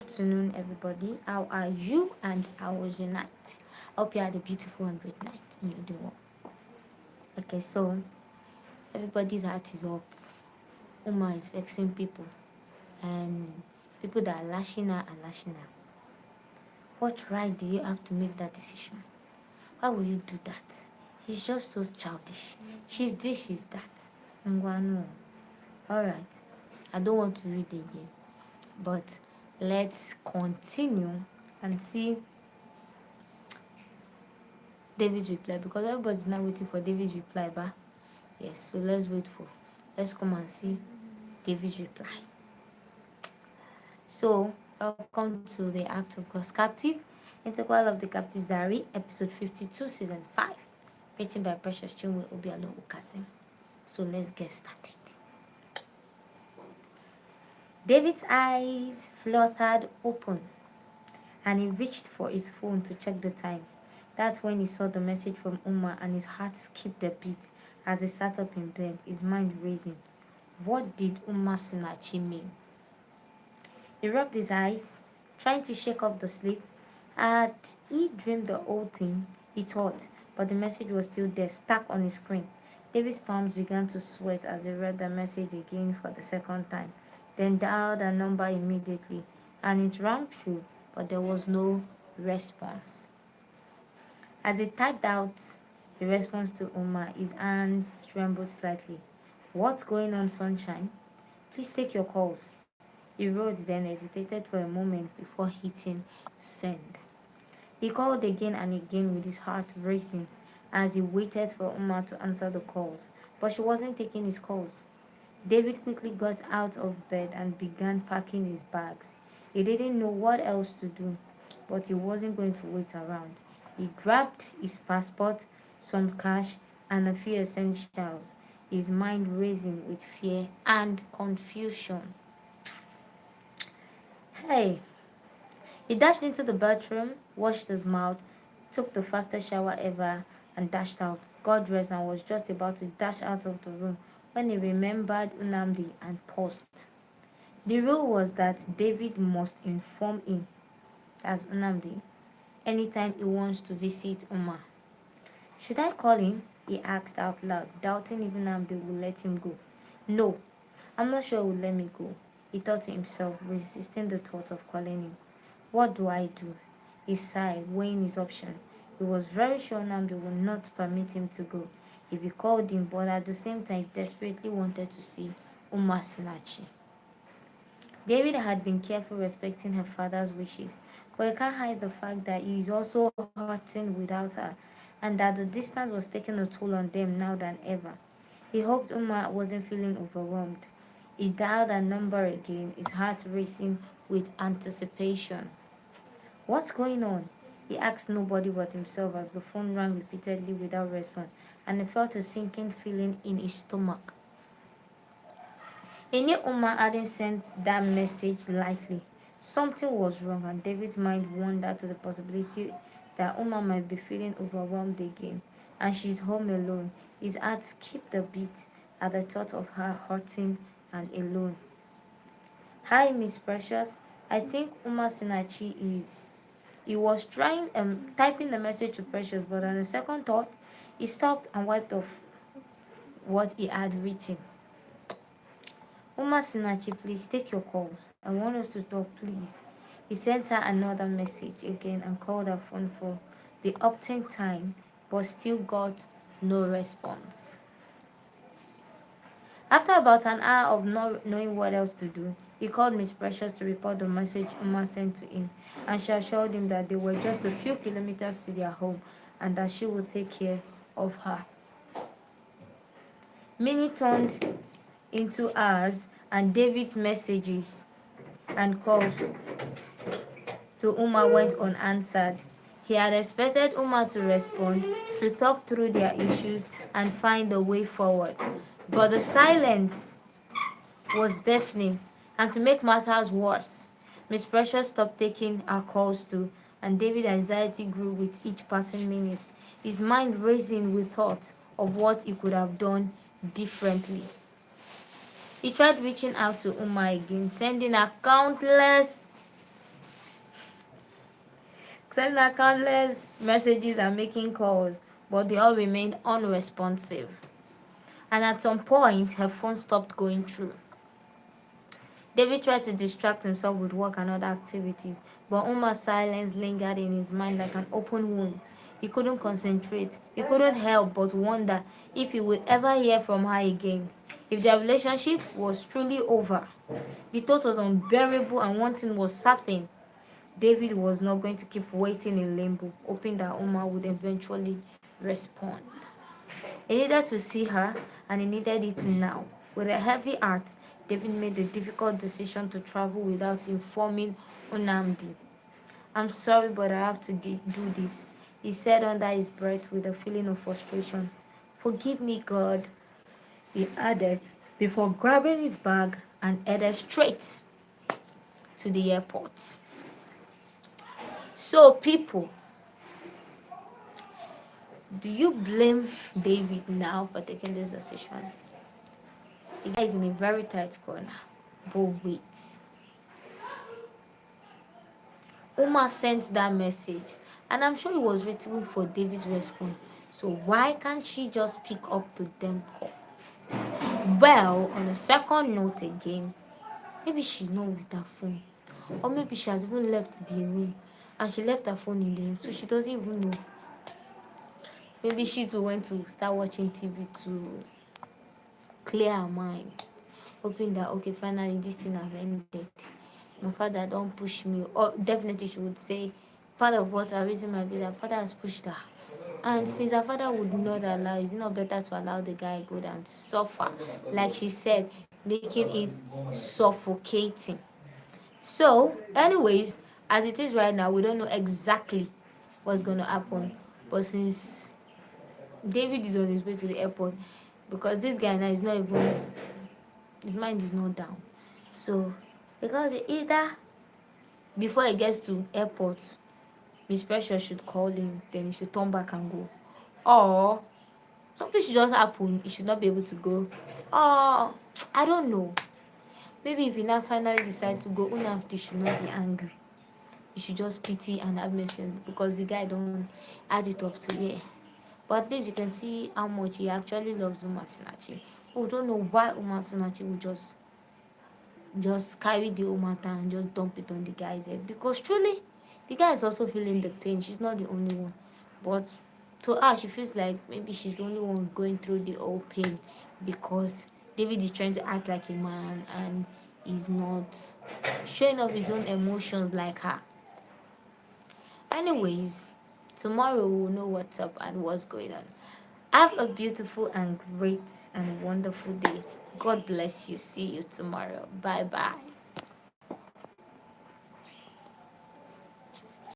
afternoon, everybody. How are you and how was your night? Hope you had a beautiful and great night and you're doing well. Okay, so everybody's heart is up. Uma is vexing people, and people that are lashing out are lashing out. What right do you have to make that decision? Why would you do that? He's just so childish. She's this, she's that. Ngwanu. Alright. I don't want to read again. But let's continue and see David's reply, because everybody's now waiting for David's reply, but yes, so let's come and see David's reply. So welcome to the Act of God's Captive, Integral of the Captive's Diary, episode 52, season 5, written by Precious Chinwe Obialor-Ukazim. So let's get started. David's eyes fluttered open and he reached for his phone to check the time. That's when he saw the message from Uma and his heart skipped a beat as he sat up in bed, his mind racing. What did Uma Sinachi mean? He rubbed his eyes, trying to shake off the sleep. Had he dreamed the whole thing? He thought, but the message was still there, stuck on his screen. David's palms began to sweat as he read the message again for the second time, then dialed a number immediately, and it rang true, but there was no response. As he typed out the response to Uma, his hands trembled slightly. What's going on, sunshine? Please take your calls. He wrote, then hesitated for a moment before hitting send. He called again and again with his heart racing as he waited for Uma to answer the calls, but she wasn't taking his calls. David quickly got out of bed and began packing his bags. He didn't know what else to do, but he wasn't going to wait around. He grabbed his passport, some cash, and a few essentials, his mind racing with fear and confusion. Hey! He dashed into the bathroom, washed his mouth, took the fastest shower ever, and dashed out, got dressed, and was just about to dash out of the room when he remembered Unamdi and paused. The rule was that David must inform him, as Unamdi, anytime he wants to visit Uma. Should I call him? He asked out loud, doubting if Unamdi would let him go. No, I'm not sure he will let me go, he thought to himself, resisting the thought of calling him. What do I do? He sighed, weighing his option. He was very sure Namdi would not permit him to go if he called him, but at the same time he desperately wanted to see Uma Sinachi. David had been careful respecting her father's wishes, but he can't hide the fact that he is also hurting without her, and that the distance was taking a toll on them now than ever. He hoped Uma wasn't feeling overwhelmed. He dialed her number again, his heart racing with anticipation. What's going on? He asked nobody but himself as the phone rang repeatedly without response, and he felt a sinking feeling in his stomach. He knew Uma hadn't sent that message lightly. Something was wrong, and David's mind wandered to the possibility that Uma might be feeling overwhelmed again, and she's home alone. His heart skipped a beat at the thought of her hurting and alone. Hi, Miss Precious. I think Uma Sinachi is. He was typing the message to Precious, but on a second thought, he stopped and wiped off what he had written. Uma Sinachi, please take your calls. I want us to talk, please. He sent her another message again and called her phone for the umpteenth time, but still got no response. After about an hour of not knowing what else to do, he called Miss Precious to report the message Uma sent to him, and she assured him that they were just a few kilometers to their home and that she would take care of her. Minutes turned into hours, and David's messages and calls to Uma went unanswered. He had expected Uma to respond, to talk through their issues and find a way forward. But the silence was deafening, and to make matters worse, Miss Precious stopped taking her calls too, and David's anxiety grew with each passing minute, his mind racing with thoughts of what he could have done differently. He tried reaching out to Uma again, sending her countless sending her countless messages and making calls, but they all remained unresponsive. And at some point, her phone stopped going through. David tried to distract himself with work and other activities, but Uma's silence lingered in his mind like an open wound. He couldn't concentrate. He couldn't help but wonder if he would ever hear from her again, if their relationship was truly over. The thought was unbearable, and one thing was certain: David was not going to keep waiting in limbo, hoping that Uma would eventually respond. He needed to see her, and he needed it now. With a heavy heart, David made the difficult decision to travel without informing Unamdi. "I'm sorry, but I have to do this," he said under his breath with a feeling of frustration. "Forgive me, God," he added before grabbing his bag and headed straight to the airport. So, people, do you blame David now for taking this decision? The guy is in a very tight corner. But wait. Uma sent that message, and I'm sure it was written for David's response. So why can't she just pick up the damn call? Well, on a second note again, maybe she's not with her phone. Or maybe she has even left the room. And she left her phone in the room, so she doesn't even know. Maybe she too went to start watching TV to clear her mind, hoping that, okay, finally this thing have ended. My father don't push me. Or definitely she would say part of what her reason might be that father has pushed her. And since her father would not allow, is it not better to allow the guy go and suffer? Like she said, making it suffocating. So, anyways, as it is right now, we don't know exactly what's going to happen. But since David is on his way to the airport, because this guy now is not even, his mind is not down. So, because either before he gets to airport, Miss Precious should call him, then he should turn back and go. Or something should just happen, he should not be able to go. Or I don't know. Maybe if he now finally decide to go, Unamdi should not be angry. He should just pity and have mercy on him, because the guy don't add it up to here. But at least you can see how much he actually loves Uma Sinachi. We don't know why Uma Sinachi would just carry the whole matter and just dump it on the guy's head, because truly the guy is also feeling the pain. She's not the only one, but to her she feels like maybe she's the only one going through the whole pain, because David is trying to act like a man and is not showing off his own emotions like her. Anyways, tomorrow we'll know what's up and what's going on. Have a beautiful and great and wonderful day. God bless you. See you tomorrow. Bye bye.